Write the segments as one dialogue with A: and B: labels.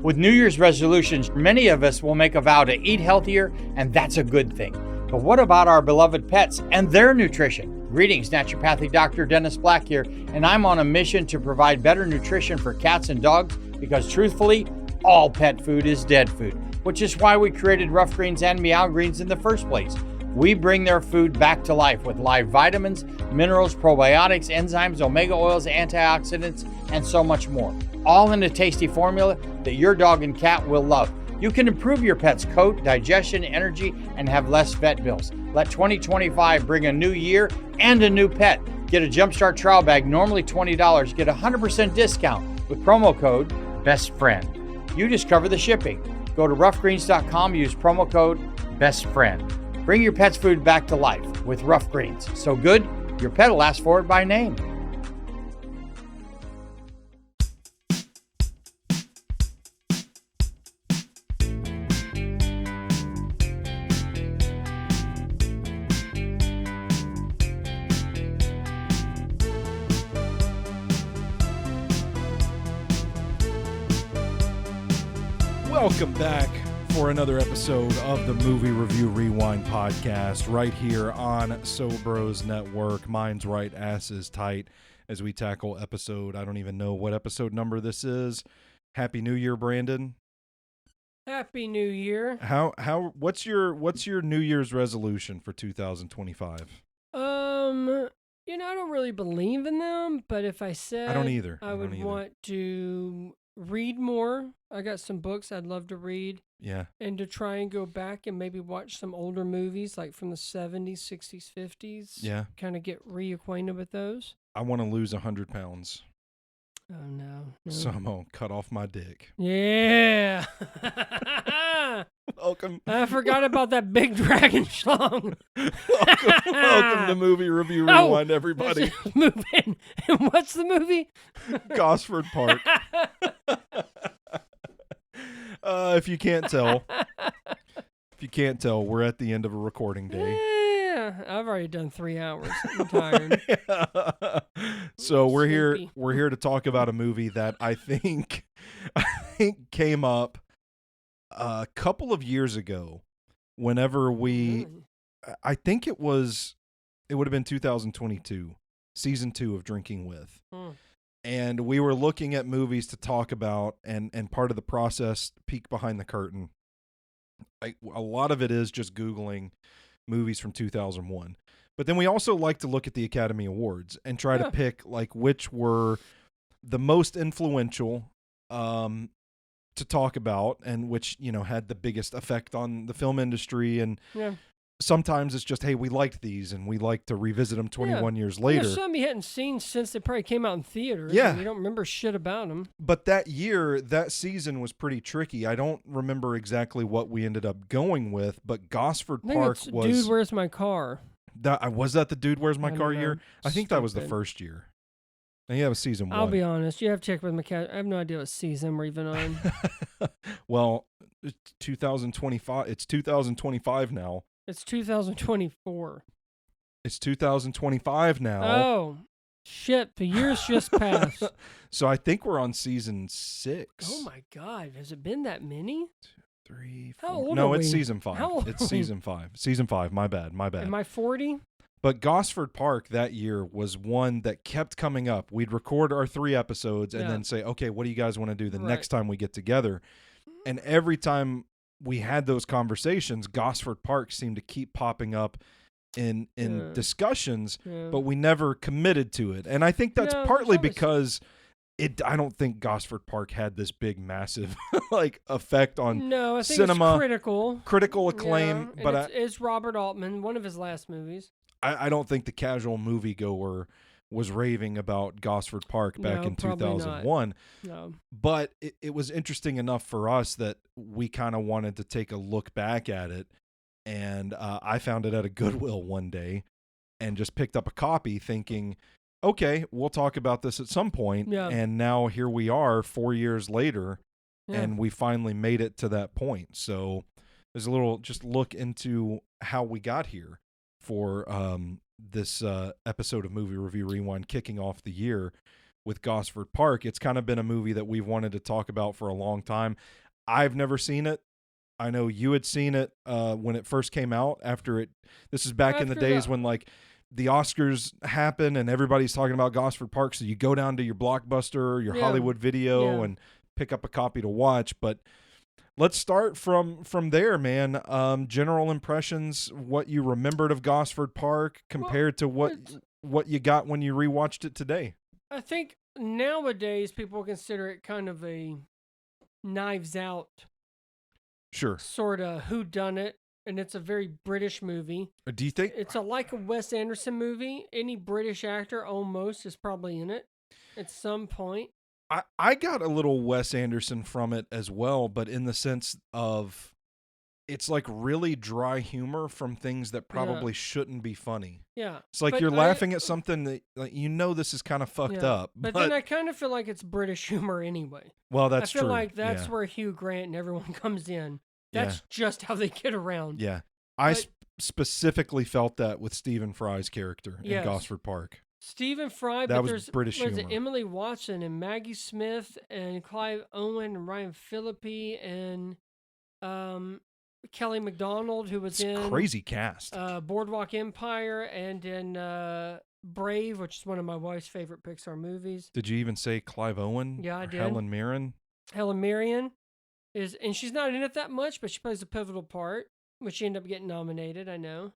A: With New Year's resolutions, many of us will make a vow to eat healthier, and that's a good thing. But what about our beloved pets and their nutrition? Greetings, Naturopathic Dr. Dennis Black here, and I'm on a mission to provide better nutrition for cats and dogs because truthfully, all pet food is dead food, which is why we created Rough Greens and Meow Greens in the first place. We bring their food back to life with live vitamins, minerals, probiotics, enzymes, omega oils, antioxidants, and so much more. All in a tasty formula that your dog and cat will love. You can improve your pet's coat, digestion, energy, and have less vet bills. Let 2025 bring a new year and a new pet. Get a Jumpstart trial bag, normally $20. Get a 100% discount with promo code BESTFRIEND. You discover the shipping. Go to roughgreens.com, use promo code BESTFRIEND. Bring your pet's food back to life with Rough Greens. So good, your pet will ask for it by name.
B: Welcome back for another episode of the Movie Review Rewind podcast right here on Sobros Network. Mine's right, ass is tight as we tackle episode, I don't even know what episode number this is. Happy New Year, Brandon.
C: Happy New Year.
B: What's your New Year's resolution for 2025?
C: I don't really believe in them, but if I said
B: I don't either.
C: I would want to read more. I got some books I'd love to read.
B: Yeah.
C: And to try and go back and maybe watch some older movies like from the 70s, 60s, 50s.
B: Yeah.
C: Kind of get reacquainted with those.
B: I want to lose 100 pounds.
C: Oh, no.
B: So I'm going to cut off my dick.
C: Yeah.
B: Welcome.
C: I forgot about that big dragon schlong.
B: welcome to Movie Review Rewind, everybody.
C: Move in. And what's the movie?
B: Gosford Park. If you can't tell, we're at the end of a recording day.
C: Yeah, I've already done 3 hours. I'm tired.
B: So we're
C: Sleepy.
B: here to talk about a movie that I think came up a couple of years ago. Whenever I think it would have been 2022, season 2 of Drinking With. And we were looking at movies to talk about, and part of the process, peek behind the curtain. A lot of it is just Googling movies from 2001. But then we also like to look at the Academy Awards and try to pick like which were the most influential to talk about, and which, had the biggest effect on the film industry. And sometimes it's just, hey, we liked these and we like to revisit them 21 years later.
C: There's some you hadn't seen since they probably came out in theaters.
B: Yeah.
C: And you don't remember shit about them.
B: But that season was pretty tricky. I don't remember exactly what we ended up going with, but Gosford Park was...
C: Dude, Where's My Car?
B: Was that the Dude, Where's My Car year? I think that was the
C: Stupid.
B: first year. I think that was season 1.
C: I'll be honest. You have to check with my cat. I have no idea what season we're even on.
B: Well, it's 2025. It's 2025 now.
C: It's 2024.
B: It's 2025 now.
C: Oh, shit. The years just passed.
B: So I think we're on season 6.
C: Oh, my God. Has it been that many?
B: 2, 3, 4.
C: How old
B: No,
C: are
B: it's
C: we?
B: season 5.
C: How old
B: It's
C: are we?
B: season 5. Season 5. My bad.
C: Am I 40?
B: But Gosford Park that year was one that kept coming up. We'd record our 3 episodes and then say, okay, what do you guys want to do the next time we get together? And every time we had those conversations, Gosford Park seemed to keep popping up in discussions, but we never committed to it. And I think that's partly because I don't think Gosford Park had this big, massive effect on cinema.
C: It's
B: critical acclaim.
C: Yeah,
B: but
C: it's Robert Altman, one of his last movies.
B: I don't think the casual moviegoer was raving about Gosford Park back in 2001.
C: No.
B: But it was interesting enough for us that we kind of wanted to take a look back at it. And I found it at a Goodwill one day and just picked up a copy thinking, okay, we'll talk about this at some point.
C: Yeah.
B: And now here we are 4 years later, and we finally made it to that point. So there's a little just look into how we got here for this episode of Movie Review Rewind, kicking off the year with Gosford Park. It's kind of been a movie that we've wanted to talk about for a long time. I've never seen it. I know you had seen it when it first came out. This is back in the days when like the Oscars happen and everybody's talking about Gosford Park. So you go down to your Blockbuster or your Hollywood Video and pick up a copy to watch. But let's start from there, man. General impressions, what you remembered of Gosford Park compared to what you got when you rewatched it today.
C: I think nowadays people consider it kind of a Knives Out sort of whodunit, and it's a very British movie.
B: Do you think
C: it's like a Wes Anderson movie? Any British actor almost is probably in it at some point.
B: I got a little Wes Anderson from it as well, but in the sense of it's like really dry humor from things that probably shouldn't be funny.
C: Yeah.
B: It's like you're laughing at something that like, this is kind of fucked up.
C: But then I kind of feel like it's British humor anyway.
B: Well, that's true.
C: I feel like that's where Hugh Grant and everyone comes in. That's just how they get around.
B: Yeah. I specifically felt that with Stephen Fry's character in Gosford Park.
C: Stephen Fry,
B: that
C: but
B: was
C: there's
B: British humor.
C: Emily Watson and Maggie Smith and Clive Owen and Ryan Phillippe and Kelly MacDonald, who was in
B: crazy cast.
C: Boardwalk Empire and in Brave, which is one of my wife's favorite Pixar movies.
B: Did you even say Clive Owen?
C: Yeah, I did.
B: Helen Mirren?
C: Helen Mirren and she's not in it that much, but she plays a pivotal part, which she ended up getting nominated, I know.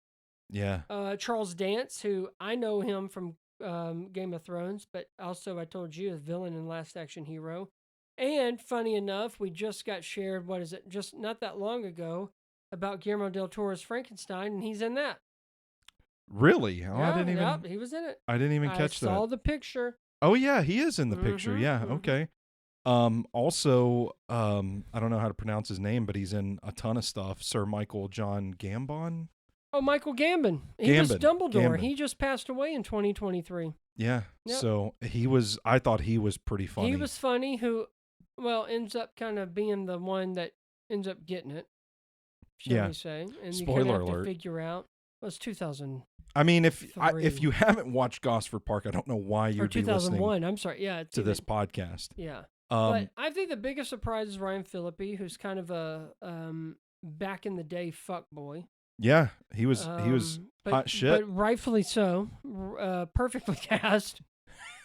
B: Yeah.
C: Charles Dance, who I know him from Game of Thrones, but also I told you, a villain in Last Action Hero. And funny enough, we just got shared, just not that long ago, about Guillermo del Toro's Frankenstein, and he's in that.
B: Really? Oh,
C: yeah,
B: I didn't even.
C: He was in it.
B: I didn't even catch that.
C: I saw the picture.
B: Oh yeah, he is in the picture. Yeah. Mm-hmm. Okay. Also, I don't know how to pronounce his name, but he's in a ton of stuff. Sir Michael John Gambon.
C: Oh, Michael Gambon. He was Dumbledore. He just passed away in 2023.
B: Yeah. Yep. So I thought he was pretty funny.
C: He was funny, ends up kind of being the one that ends up getting it, shall we say. And
B: spoiler
C: you kind of have
B: alert.
C: to figure out. Well, it's 2000.
B: I mean, if you haven't watched Gosford Park, I don't know why you'd be listening.
C: 2001. I'm sorry. Yeah.
B: This podcast.
C: Yeah. But I think the biggest surprise is Ryan Phillippe, who's kind of a back in the day fuck boy.
B: Yeah, he was hot shit.
C: But rightfully so. Perfectly cast.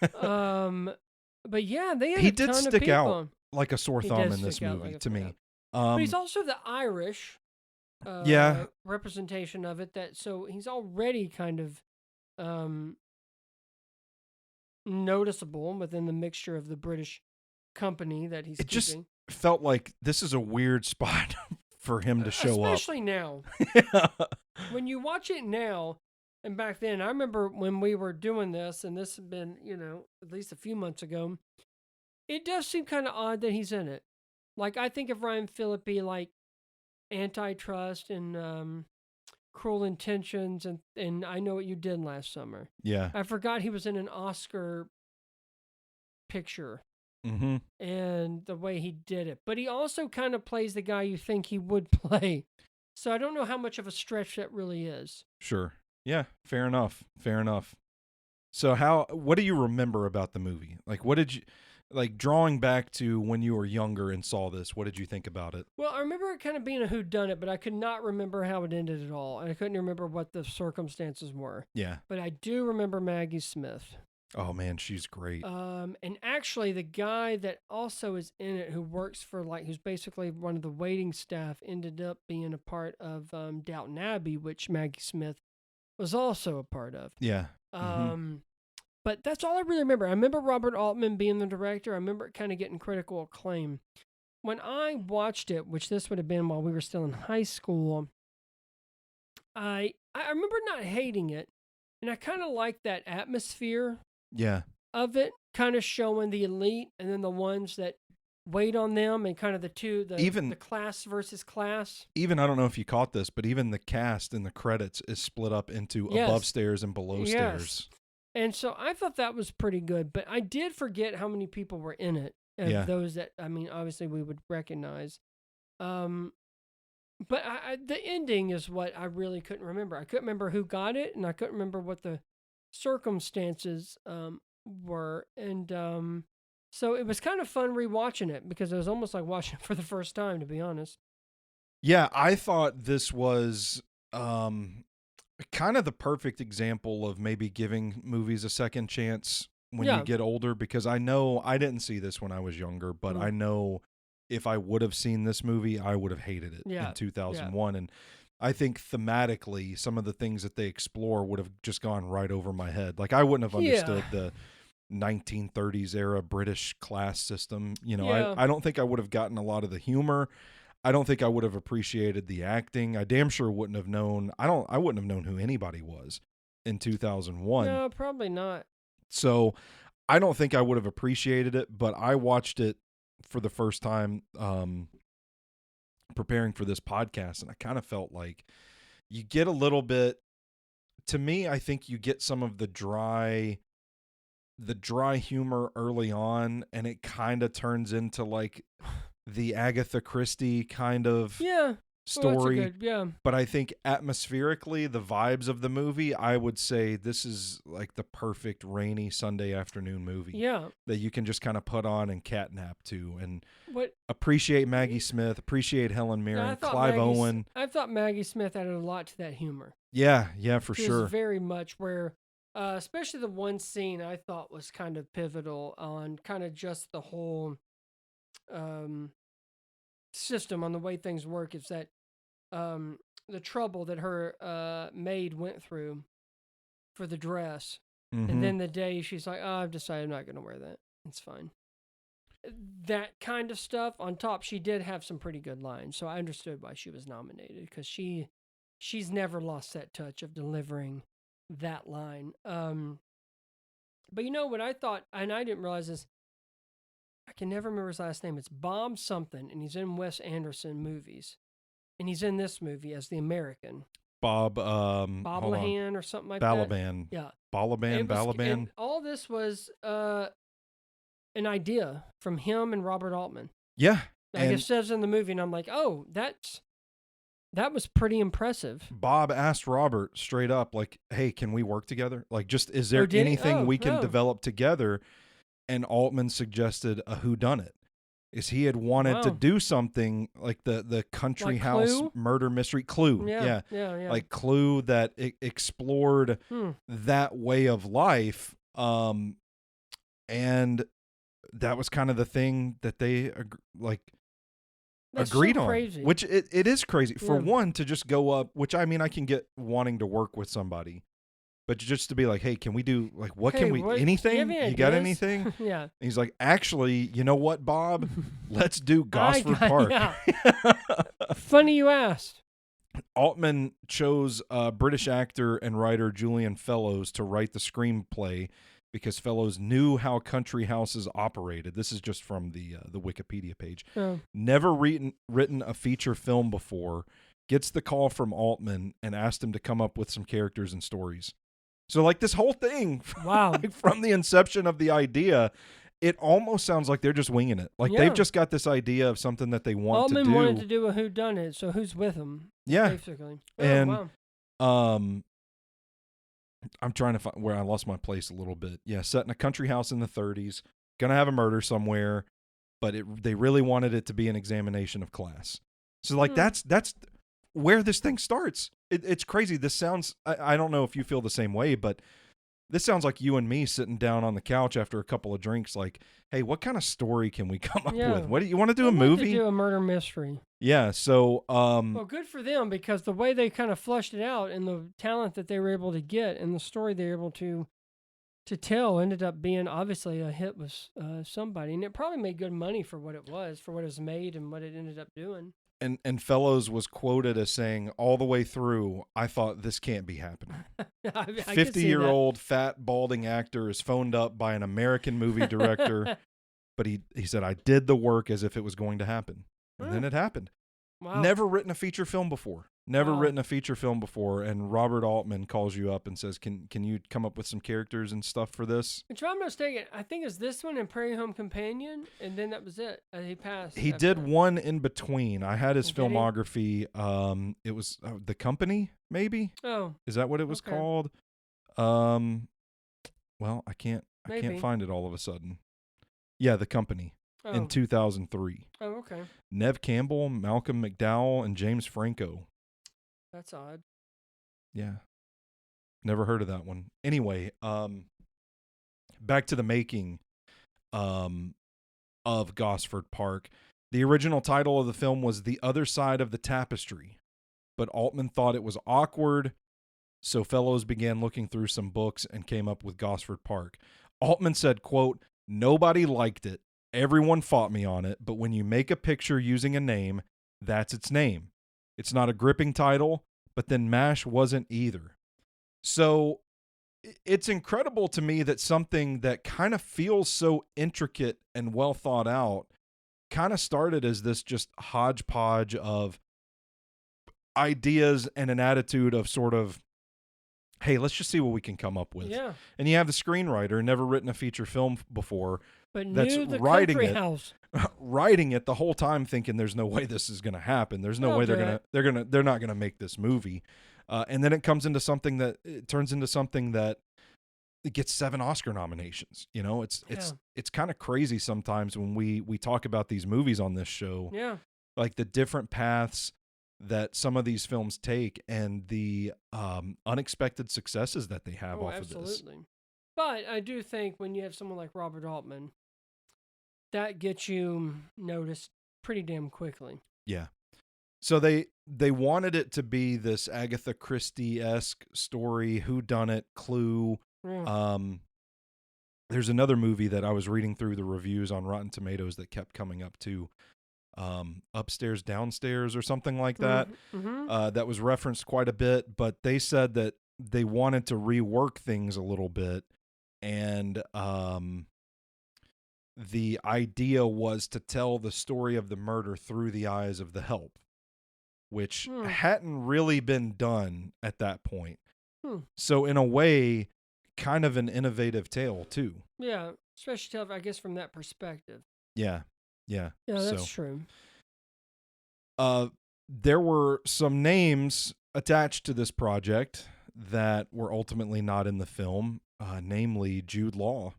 C: But yeah, they had
B: he
C: a ton
B: did
C: of
B: stick
C: people.
B: out like a sore thumb in this movie to me.
C: But he's also the Irish representation of it. So he's already kind of noticeable within the mixture of the British company that he's keeping.
B: Just felt like this is a weird spot for him to show
C: especially now. When you watch it now, and back then, I remember when we were doing this, and this had been, at least a few months ago, it does seem kind of odd that he's in it. Like, I think of Ryan Phillippe, like Antitrust and Cruel Intentions, and I Know What You Did Last Summer.
B: Yeah.
C: I forgot he was in an Oscar picture.
B: Mm-hmm.
C: And the way he did it. But he also kind of plays the guy you think he would play. So I don't know how much of a stretch that really is.
B: Sure. Yeah, fair enough. So what do you remember about the movie? Like, what did you, like, drawing back to when you were younger and saw this, what did you think about it?
C: Well, I remember it kind of being a whoudunit, but I could not remember how it ended at all. And I couldn't remember what the circumstances were.
B: Yeah.
C: But I do remember Maggie Smith.
B: Oh man, she's great.
C: And actually the guy that also is in it, who works for who's basically one of the waiting staff, ended up being a part of Downton Abbey, which Maggie Smith was also a part of.
B: Yeah.
C: But that's all I really remember. I remember Robert Altman being the director. I remember it kind of getting critical acclaim. When I watched it, which this would have been while we were still in high school, I remember not hating it, and I kind of liked that atmosphere.
B: Yeah.
C: Of it, kind of showing the elite and then the ones that wait on them, and kind of the class versus class.
B: Even, I don't know if you caught this, but even the cast in the credits is split up into above stairs and below stairs.
C: And so I thought that was pretty good, but I did forget how many people were in it. Those that, obviously we would recognize. But the ending is what I really couldn't remember. I couldn't remember who got it, and I couldn't remember what the circumstances were. And so it was kind of fun rewatching it because it was almost like watching it for the first time, to be honest.
B: Yeah, I thought this was kind of the perfect example of maybe giving movies a second chance when you get older, because I know I didn't see this when I was younger, but I know if I would have seen this movie, I would have hated it in 2001. And I think thematically, some of the things that they explore would have just gone right over my head. Like, I wouldn't have understood the 1930s era British class system. You know, I don't think I would have gotten a lot of the humor. I don't think I would have appreciated the acting. I damn sure wouldn't have known. I wouldn't have known who anybody was in 2001.
C: No, probably not.
B: So I don't think I would have appreciated it, but I watched it for the first time preparing for this podcast, and I kind of felt like you get a little bit, to me, I think you get some of the dry humor early on, and it kind of turns into like the Agatha Christie kind of story. But I think atmospherically, the vibes of the movie, I would say this is like the perfect rainy Sunday afternoon movie.
C: Yeah.
B: That you can just kind of put on and catnap to and appreciate Maggie Smith, appreciate Helen Mirren, Clive Owen.
C: I thought Maggie Smith added a lot to that humor.
B: Yeah, for
C: She
B: sure.
C: was very much where, especially the one scene I thought was kind of pivotal on kind of just the whole system on the way things work, is that the trouble that her maid went through for the dress. And then the day she's like, I've decided I'm not going to wear that. It's fine. That kind of stuff. On top, she did have some pretty good lines. So I understood why she was nominated, because she's never lost that touch of delivering that line. But you know what I thought, and I didn't realize this, I can never remember his last name. It's Bob something, and he's in Wes Anderson movies. And he's in this movie as the American.
B: Bob
C: Balaban or something like
B: Balaban.
C: that. Yeah.
B: Balaban.
C: And all this was an idea from him and Robert Altman.
B: Yeah.
C: Like it says in the movie, and I'm like, oh, that was pretty impressive.
B: Bob asked Robert straight up, like, hey, can we work together? Like, just, is there anything we can develop together? And Altman suggested a whodunit. Is he had wanted to do something like the country
C: like
B: house
C: Clue?
B: Murder mystery Clue.
C: Yeah.
B: Like Clue, that explored that way of life. And that was kind of the thing that they agreed on,
C: crazy.
B: which it is crazy. For one, to just go up, which I mean, I can get wanting to work with somebody, but just to be like, hey, can we do, like, anything? You got anything?
C: Yeah.
B: And he's like, actually, you know what, Bob? Let's do Gosford Park.
C: Yeah. Funny you asked.
B: Altman chose British actor and writer Julian Fellows to write the screenplay because Fellows knew how country houses operated. This is just from the Wikipedia page.
C: Oh.
B: Never written a feature film before. Gets the call from Altman and asked him to come up with some characters and stories. So, like, this whole thing,
C: wow,
B: from the inception of the idea, it almost sounds like they're just winging it. Like, they've just got this idea of something that they want to do.
C: Altman wanted to do a whodunit, so who's with him?
B: Yeah.
C: Basically.
B: And, I'm trying to find where I lost my place a little bit. Yeah, set in a country house in the 30s, gonna have a murder somewhere, but they really wanted it to be an examination of class. So, like, that's where this thing starts. It's crazy. This sounds, I don't know if you feel the same way, but this sounds like you and me sitting down on the couch after a couple of drinks, like, hey, what kind of story can we come up with? What do you want to do?
C: I'd
B: a movie?
C: Like to do a murder mystery.
B: Yeah. So,
C: well, good for them, because the way they kind of flushed it out and the talent that they were able to get and the story they were able to tell ended up being obviously a hit with somebody, and it probably made good money for what it was made and what it ended up doing.
B: And Fellows was quoted as saying, all the way through, I thought, this can't be happening. 50-year-old fat balding actor is phoned up by an American movie director, but he said, I did the work as if it was going to happen. And then it happened.
C: Wow.
B: Never written a feature film before. And Robert Altman calls you up and says, can you come up with some characters and stuff for this?
C: If I'm not mistaken, I think it's this one and Prairie Home Companion, and then that was it. He passed.
B: He did one in between. I had his filmography. It was The Company, maybe?
C: Oh.
B: Is that what it was called? Well, I can't I can't
C: Maybe.
B: find it all of a sudden. Yeah, The Company in 2003.
C: Oh, okay.
B: Nev Campbell, Malcolm McDowell, and James Franco.
C: That's odd.
B: Yeah. Never heard of that one. Anyway, back to the making of Gosford Park. The original title of the film was The Other Side of the Tapestry, but Altman thought it was awkward, so fellows began looking through some books and came up with Gosford Park. Altman said, quote, "Nobody liked it. Everyone fought me on it, but when you make a picture using a name, that's its name. It's not a gripping title, but then MASH wasn't either." So it's incredible to me that something that kind of feels so intricate and well thought out kind of started as this just hodgepodge of ideas and an attitude of sort of, hey, let's just see what we can come up with.
C: Yeah.
B: And you have the screenwriter, never written a feture film before,
C: But
B: that's
C: knew the
B: writing
C: country
B: it.
C: house.
B: writing it the whole time thinking there's no way this is going to happen. There's no
C: They'll
B: way
C: do
B: they're not going to make this movie. And then it turns into something that it gets 7 Oscar nominations. You know, it's kind of crazy sometimes when we talk about these movies on this show,
C: Yeah.
B: like the different paths that some of these films take and the unexpected successes that they have off of this.
C: Absolutely. But I do think when you have someone like Robert Altman, that gets you noticed pretty damn quickly.
B: Yeah. So they wanted it to be this Agatha Christie-esque story, whodunit, Clue.
C: Yeah.
B: There's another movie that I was reading through the reviews on Rotten Tomatoes that kept coming up too. Upstairs, Downstairs, or something like that.
C: Mm-hmm.
B: That was referenced quite a bit, but they said that they wanted to rework things a little bit, and the idea was to tell the story of the murder through the eyes of the help, which hadn't really been done at that point. So in a way, kind of an innovative tale too.
C: Yeah, especially I guess from that perspective.
B: Yeah.
C: Yeah, that's true.
B: There were some names attached to this project that were ultimately not in the film, namely Jude Law.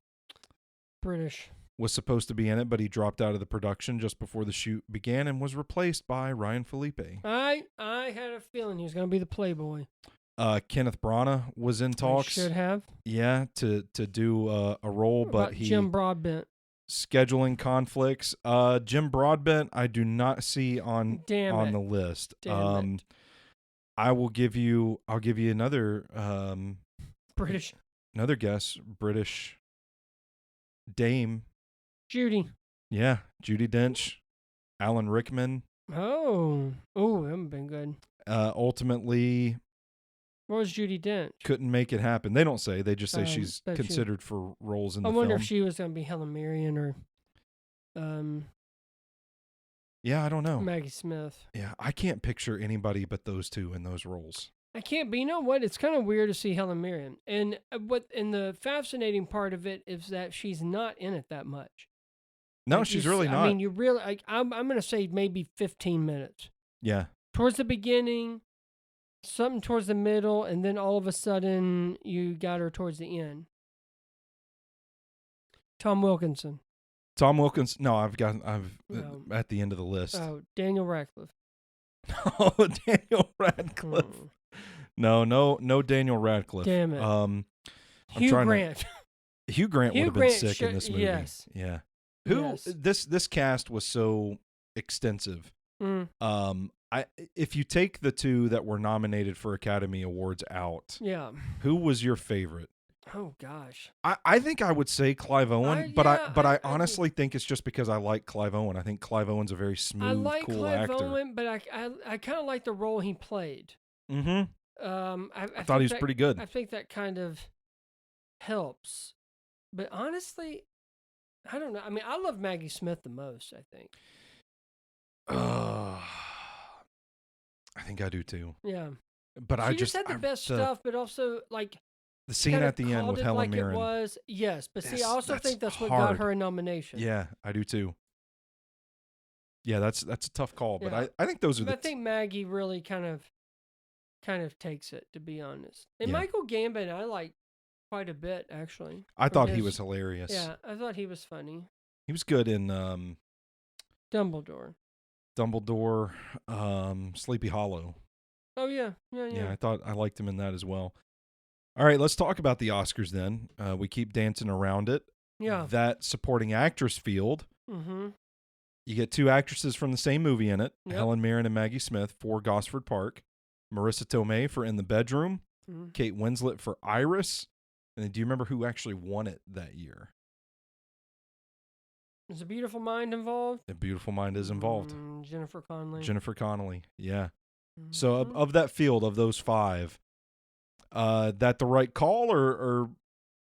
C: British.
B: Was supposed to be in it, but he dropped out of the production just before the shoot began and was replaced by Ryan Felipe.
C: I had a feeling he was going to be the Playboy.
B: Kenneth Branagh was in talks.
C: He should have.
B: Yeah, to do a role, but
C: Jim Broadbent.
B: Scheduling conflicts. Jim Broadbent, I do not see on the list.
C: Damn it.
B: I'll give you another
C: British.
B: Another guess. British dame.
C: Judy.
B: Yeah, Judi Dench, Alan Rickman.
C: Oh, that would have been good.
B: Ultimately,
C: what was Judi Dench?
B: Couldn't make it happen. They don't say. They just say she's considered for roles in the film.
C: I wonder if she was going to be Helen Mirren or
B: yeah, I don't know.
C: Maggie Smith.
B: Yeah, I can't picture anybody but those two in those roles.
C: I can't, but you know what? It's kind of weird to see Helen Mirren. And the fascinating part of it is that she's not in it that much.
B: No, she's really not.
C: I mean, you really, I'm going to say maybe 15 minutes.
B: Yeah.
C: Towards the beginning, something towards the middle, and then all of a sudden you got her towards the end. Tom Wilkinson.
B: No, I've at the end of the list.
C: Oh, Daniel Radcliffe.
B: Oh, Daniel Radcliffe. No, Daniel Radcliffe.
C: Damn it.
B: Hugh
C: Grant.
B: Hugh Grant would have been sick in this movie.
C: Yes.
B: Yeah.
C: Yes.
B: This cast was so extensive. If you take the two that were nominated for Academy Awards out,
C: yeah,
B: who was your favorite?
C: Oh gosh,
B: I think I would say Clive Owen, but I honestly think it's just because I like Clive Owen. I think Clive Owen's a very smooth, cool
C: Clive
B: actor.
C: Owen, but I kind of like the role he played.
B: Mm-hmm.
C: I
B: thought he was pretty good.
C: I think that kind of helps, but honestly, I don't know. I mean, I love Maggie Smith the most. I think.
B: I think I do too.
C: Yeah,
B: but
C: she just had the best stuff, but also like.
B: The scene at the end with Helen Mirren.
C: It was, yes, but see, I also think that's what
B: hard.
C: got her a nomination.
B: Yeah, I do too. Yeah, that's a tough call, but I think those are
C: I think Maggie really kind of takes it, to be honest. And
B: yeah.
C: Michael Gambon, I like quite a bit, actually.
B: I
C: from
B: thought he
C: his-
B: was hilarious.
C: Yeah, I thought he was funny.
B: He was good in
C: Dumbledore.
B: Dumbledore, Sleepy Hollow.
C: Oh, yeah.
B: Yeah, I thought I liked him in that as well. All right, let's talk about the Oscars then. We keep dancing around it.
C: Yeah.
B: That supporting actress field,
C: Mm-hmm.
B: you get 2 actresses from the same movie in it,
C: Yep.
B: Helen Mirren and Maggie Smith for Gosford Park, Marissa Tomei for In the Bedroom,
C: Mm-hmm.
B: Kate Winslet for Iris. And then do you remember who actually won it that year?
C: Is A Beautiful Mind involved?
B: A Beautiful Mind is involved.
C: Jennifer Connelly.
B: Jennifer Connelly, yeah.
C: Mhm.
B: So of that field, of those 5, that the right call, or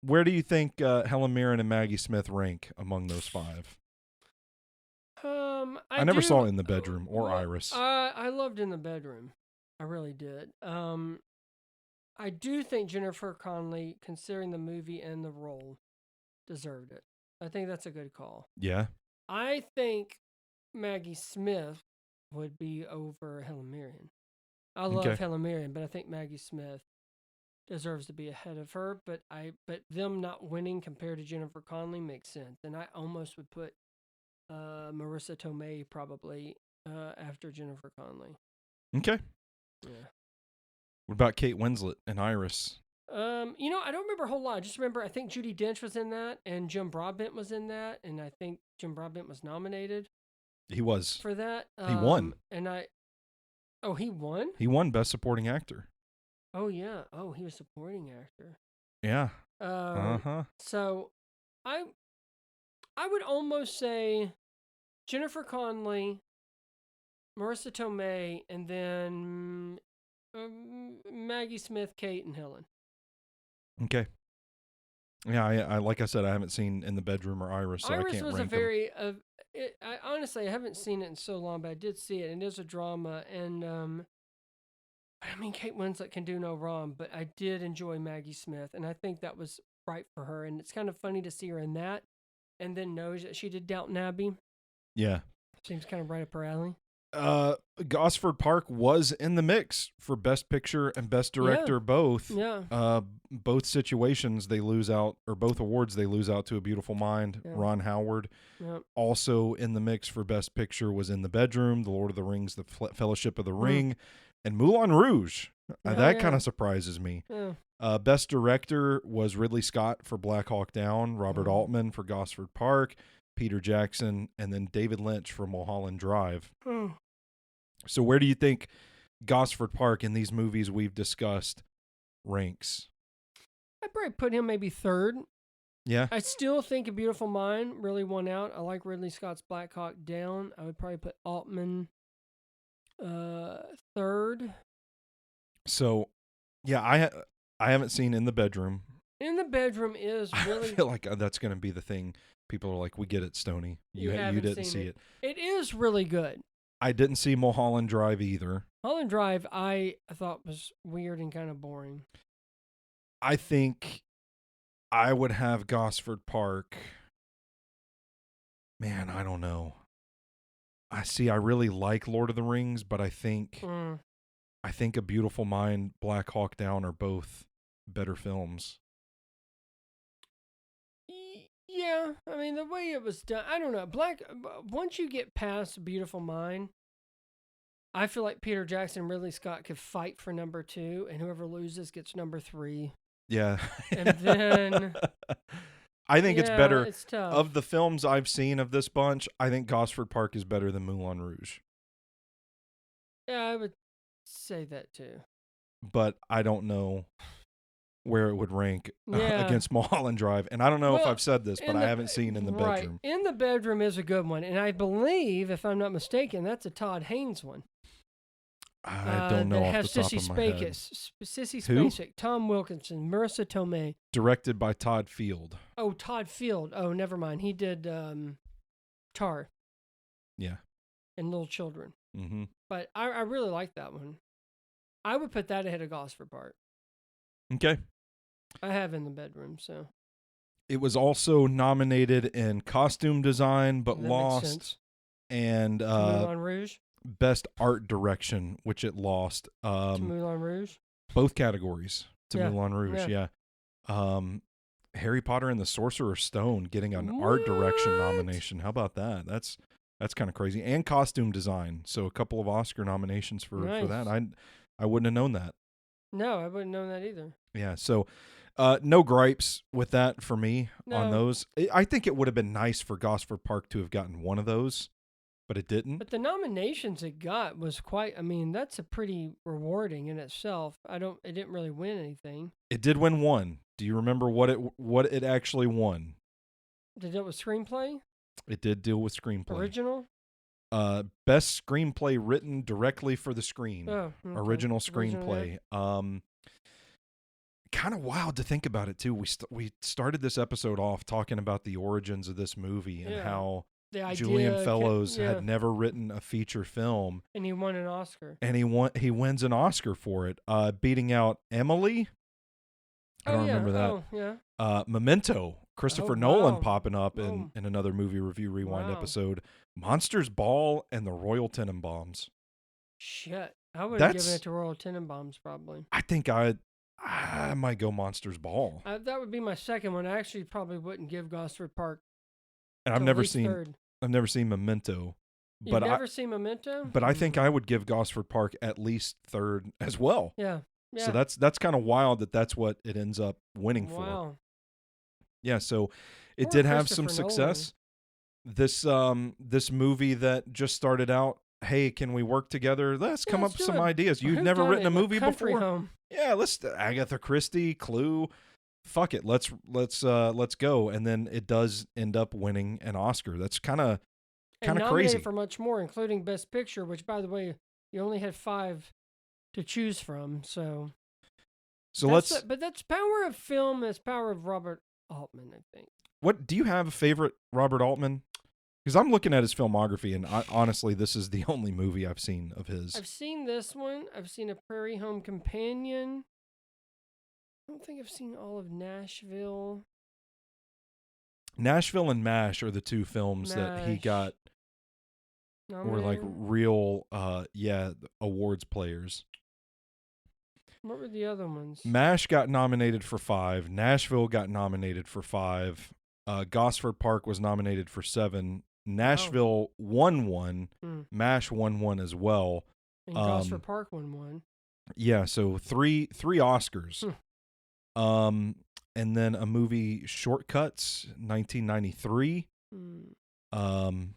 B: where do you think Helen Mirren and Maggie Smith rank among those 5? I never saw In the Bedroom or Iris.
C: I loved In the Bedroom. I really did. I do think Jennifer Connelly, considering the movie and the role, deserved it. I think that's a good call.
B: Yeah.
C: I think Maggie Smith would be over Helen Mirren. I love
B: Okay.
C: Helen Mirren, but I think Maggie Smith deserves to be ahead of her. But them not winning compared to Jennifer Connelly makes sense. And I almost would put Marissa Tomei probably after Jennifer Connelly.
B: Okay.
C: Yeah.
B: What about Kate Winslet and Iris?
C: I don't remember a whole lot. I just remember I think Judi Dench was in that, and Jim Broadbent was in that, and I think Jim Broadbent was nominated
B: He was.
C: for that.
B: He won.
C: He won?
B: He won Best Supporting Actor.
C: Oh yeah. Oh, he was supporting actor.
B: Yeah. Uh-huh.
C: So, I would almost say Jennifer Connelly, Marissa Tomei, and then Maggie Smith, Kate, and Helen.
B: Okay. Yeah, I like I said, I haven't seen In the Bedroom or Iris, so
C: Iris
B: I can't
C: was
B: rank
C: a very. I honestly, I haven't seen it in so long, but I did see it, and it is a drama. And I mean, Kate Winslet can do no wrong, but I did enjoy Maggie Smith, and I think that was right for her. And it's kind of funny to see her in that, and then knows that she did Downton Abbey.
B: Yeah.
C: Seems kind of right up her alley.
B: Gosford Park was in the mix for Best Picture and Best Director both.
C: Yeah.
B: Both situations they lose out, or both awards they lose out to A Beautiful Mind.
C: Yeah.
B: Ron Howard.
C: Yep.
B: Also in the mix for Best Picture was In the Bedroom, The Lord of the Rings, The Fellowship of the Ring, and Moulin Rouge. That kind of surprises me.
C: Yeah.
B: Best Director was Ridley Scott for Black Hawk Down, Robert Altman for Gosford Park, Peter Jackson, and then David Lynch for Mulholland Drive. So where do you think Gosford Park in these movies we've discussed ranks?
C: I'd probably put him maybe third.
B: Yeah.
C: I still think A Beautiful Mind really won out. I like Ridley Scott's Black Hawk Down. I would probably put Altman third.
B: So, yeah, I haven't seen In the Bedroom.
C: In the Bedroom is really.
B: I feel like that's going to be the thing. People are like, we get it, Stoney. You didn't see it.
C: It is really good.
B: I didn't see Mulholland Drive either.
C: Mulholland Drive, I thought was weird and kind of boring.
B: I think I would have Gosford Park. Man, I don't know. I really like Lord of the Rings, but I think A Beautiful Mind, Black Hawk Down are both better films.
C: Yeah, I mean, the way it was done, I don't know. Once you get past Beautiful Mind, I feel like Peter Jackson and Ridley Scott could fight for number 2, and whoever loses gets number 3.
B: Yeah.
C: And then
B: I think it's better.
C: It's tough.
B: Of the films I've seen of this bunch, I think Gosford Park is better than Moulin Rouge.
C: Yeah, I would say that too.
B: But I don't know where it would rank
C: Yeah.
B: against Mulholland Drive. And I don't know if
C: Well,
B: I've said this, but I haven't seen In the
C: Right.
B: Bedroom.
C: In the Bedroom is a good one. And I believe, if I'm not mistaken, that's a Todd Haynes one.
B: I don't know
C: that
B: off
C: has
B: the top
C: Sissy
B: of my head.
C: Sissy
B: Who?
C: Spacek, Tom Wilkinson, Marissa Tomei.
B: Directed by Todd Field.
C: Oh, Todd Field. Oh, never mind. He did Tar
B: Yeah.
C: and Little Children.
B: Mm-hmm.
C: But I really like that one. I would put that ahead of Gosford Park.
B: Okay.
C: I have In the Bedroom, so.
B: It was also nominated in costume design, but
C: That makes
B: lost.
C: sense.
B: And
C: To Moulin Rouge.
B: Best art direction, which it lost.
C: To Moulin Rouge.
B: Both categories to
C: Yeah.
B: Moulin Rouge. Yeah. Harry Potter and the Sorcerer's Stone getting an art direction nomination. How about that? That's kind of crazy. And costume design. So a couple of Oscar nominations for that. I wouldn't have known that.
C: No, I wouldn't know that either.
B: Yeah, so no gripes with that for me on those. I think it would have been nice for Gosford Park to have gotten one of those, but it didn't.
C: But the nominations it got was quite, I mean, that's a pretty rewarding in itself. It didn't really win anything.
B: It did win one. Do you remember what it actually won?
C: Did it deal with screenplay?
B: It did deal with screenplay.
C: Original?
B: Best screenplay written directly for the screen.
C: Oh, okay.
B: Original screenplay. Kind of wild to think about it too. We started this episode off talking about the origins of this movie and how Julian Fellows had never written a feature film,
C: and he won an Oscar.
B: And he wins an Oscar for it, beating out Emily. I don't remember that.
C: Oh, yeah.
B: Memento. Christopher Nolan popping up in another movie review rewind episode. Monsters Ball and the Royal Tenenbaums.
C: Shit. I would have given it to Royal Tenenbaums probably.
B: I think I might go Monsters Ball.
C: That would be my second one. I actually probably wouldn't give Gosford Park.
B: And I've never seen Memento.
C: You've never seen Memento?
B: But I think I would give Gosford Park at least third as well.
C: Yeah.
B: So that's kind of wild that's what it ends up winning for.
C: Wow.
B: Yeah, so it did have some success. This movie that just started out, hey, can we work together? Let's come up with some ideas. You've never written a movie before?
C: Home.
B: Yeah, let's Agatha Christie, Clue. Fuck it. Let's go. And then it does end up winning an Oscar. That's kind of crazy.
C: For much more, including Best Picture, which by the way, you only had 5 to choose from. So but that's power of film. That's power of Robert Altman, I think.
B: What do you have a favorite Robert Altman? Because I'm looking at his filmography, and honestly, this is the only movie I've seen of his.
C: I've seen this one. I've seen A Prairie Home Companion. I don't think I've seen all of Nashville.
B: Nashville and MASH are the two films that he got were like real, awards players.
C: What were the other ones?
B: MASH got nominated for 5. Nashville got nominated for 5. Gosford Park was nominated for 7. Nashville won 1. MASH won 1 as well.
C: And Gosford Park won 1.
B: Yeah, so three Oscars. And then a movie, Shortcuts, 1993.
C: I don't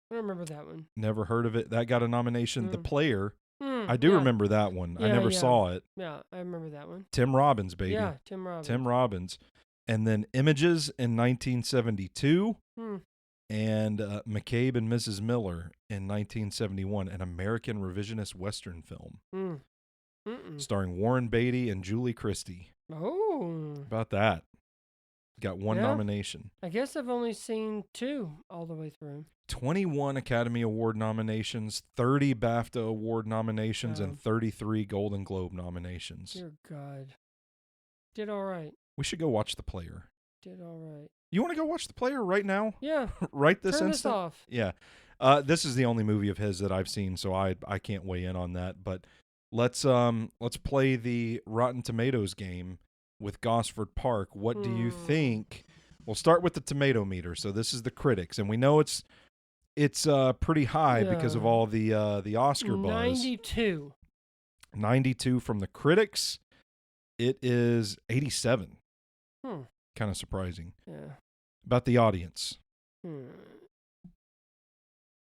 C: remember that one.
B: Never heard of it. That got a nomination. The Player. I do remember that one. I never saw it.
C: Yeah, I remember that one.
B: Tim Robbins, baby.
C: Yeah, Tim Robbins.
B: Tim Robbins. And then Images in 1972. And McCabe and Mrs. Miller in 1971, an American revisionist Western film. Starring Warren Beatty and Julie Christie.
C: Oh.
B: About that. Got 1 nomination.
C: I guess I've only seen 2 all the way through.
B: 21 Academy Award nominations, 30 BAFTA Award nominations, and 33 Golden Globe nominations.
C: Dear God. Did all right.
B: We should go watch The Player.
C: Did all right.
B: You want to go watch The Player right now?
C: Yeah.
B: Right this
C: Turn
B: instant?
C: this off.
B: Yeah. This is the only movie of his that I've seen, so I can't weigh in on that. But let's play the Rotten Tomatoes game with Gosford Park. What do you think? We'll start with the tomato meter. So this is the critics, and we know it's pretty high because of all the Oscar buzz.
C: 92.
B: 92 from the critics. It is 87. Kind of surprising.
C: Yeah.
B: About the audience.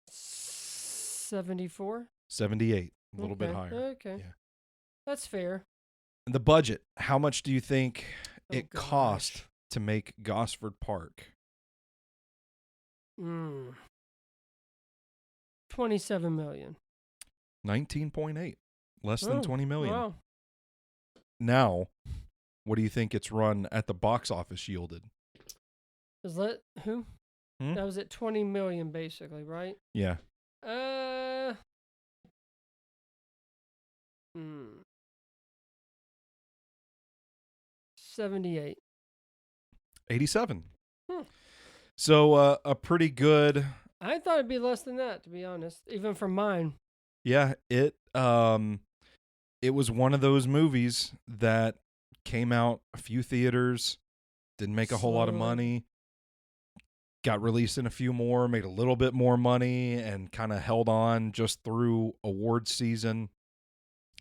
C: 74.
B: 78. A little bit higher.
C: Okay.
B: Yeah.
C: That's fair.
B: And the budget. How much do you think it cost to make Gosford Park?
C: 27 million.
B: 19.8. Less than 20 million.
C: Wow.
B: Now, what do you think it's run at the box office yielded?
C: Is that who? That was at 20 million basically, right?
B: Yeah.
C: 78.
B: 87. So a pretty good.
C: I thought it'd be less than that, to be honest, even from mine.
B: Yeah, it was one of those movies that came out a few theaters, didn't make a whole lot of
C: Slowly.
B: money, got released in a few more, made a little bit more money, and kind of held on just through awards season,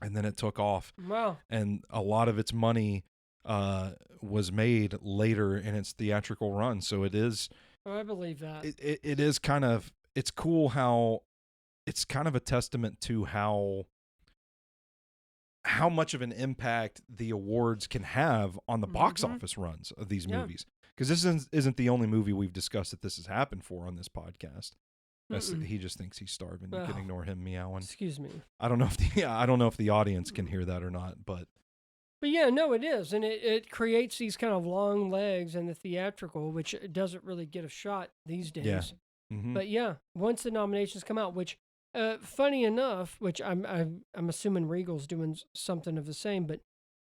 B: and then it took off.
C: Wow.
B: And a lot of its money was made later in its theatrical run. So it is.
C: Oh, I believe that.
B: It is kind of. It's cool how it's kind of a testament to how much of an impact the awards can have on the box office runs of these movies. Because this isn't the only movie we've discussed that this has happened for on this podcast. He just thinks he's starving. You can ignore him meowing.
C: Excuse me.
B: I don't know if the audience can hear that or not, but
C: yeah, no, it is, and it creates these kind of long legs in the theatrical, which doesn't really get a shot these days.
B: Yeah. Mm-hmm.
C: But yeah, once the nominations come out, which funny enough, which I'm assuming Regal's doing something of the same, but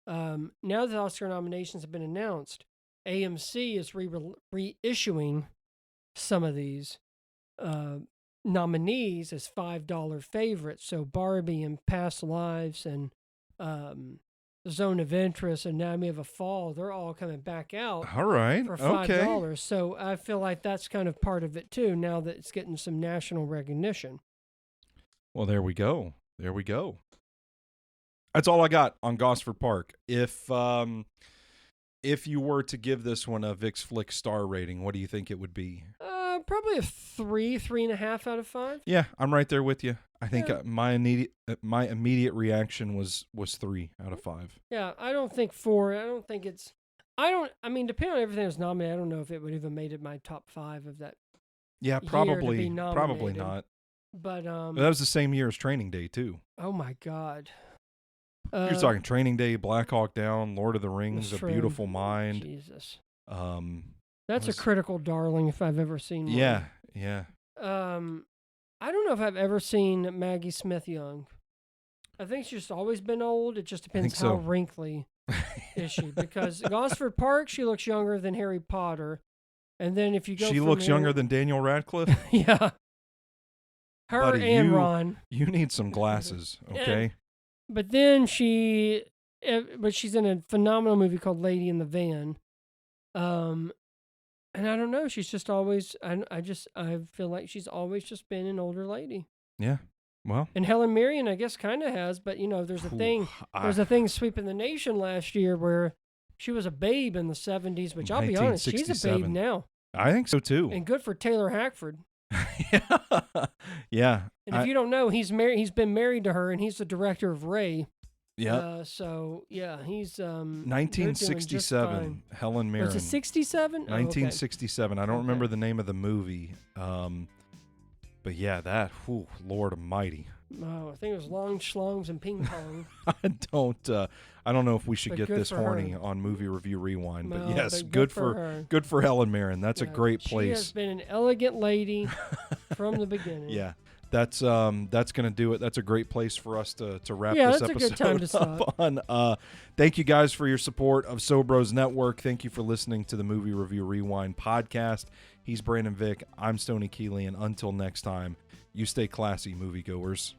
C: now that the Oscar nominations have been announced, AMC is reissuing some of these nominees as $5 favorites. So Barbie and Past Lives and Zone of Interest and Anatomy of a Fall, they're all coming back out.
B: All right.
C: For $5.
B: Okay.
C: So I feel like that's kind of part of it too, now that it's getting some national recognition.
B: Well, there we go. There we go. That's all I got on Gosford Park. If you were to give this one a Vix Flick star rating, what do you think it would be?
C: Probably a 3.5 out of 5.
B: Yeah, I'm right there with you. I think my immediate reaction was 3 out of 5.
C: Yeah, I don't think 4. I don't think it's. I mean, depending on everything that's nominated, I don't know if it would even made it my top 5 of that.
B: Yeah, probably not.
C: But
B: that was the same year as Training Day too.
C: Oh my God.
B: You're talking Training Day, Black Hawk Down, Lord of the Rings, A
C: true.
B: Beautiful Mind.
C: Jesus.
B: That's
C: a critical darling if I've ever seen one.
B: Yeah.
C: I don't know if I've ever seen Maggie Smith young. I think she's just always been old. It just depends how wrinkly is she. Because Gosford Park, she looks younger than Harry Potter. And then if you go
B: she looks younger than Daniel Radcliffe?
C: Yeah. Her
B: Buddy,
C: and Ron.
B: You need some glasses, okay?
C: But then she's in a phenomenal movie called Lady in the Van. And I don't know, she's just always, I feel like she's always just been an older lady.
B: Yeah, well.
C: And Helen Mirren, I guess, kind of has, but, there's a thing sweeping the nation last year where she was a babe in the 70s, which I'll be honest, she's a babe now.
B: I think so, too.
C: And good for Taylor Hackford.
B: Yeah.
C: And if you don't know, he's been married to her, and he's the director of Ray.
B: Yeah.
C: So yeah, he's
B: 1967. Helen Mirren.
C: Was it 67?
B: 1967. I don't remember the name of the movie. But yeah, that. Whew, Lord Almighty.
C: Oh, I think it was Long Schlongs and Ping Pong.
B: I don't know if we should get this horny on Movie Review Rewind, but yes, good for Helen Mirren. That's a great place.
C: She has been an elegant lady from the beginning.
B: Yeah. That's going to do it. That's a great place for us to wrap this episode
C: a good time to
B: up on. Thank you guys for your support of Sobros Network. Thank you for listening to the Movie Review Rewind podcast. He's Brandon Vick. I'm Stoney Keeley, and until next time, you stay classy, moviegoers.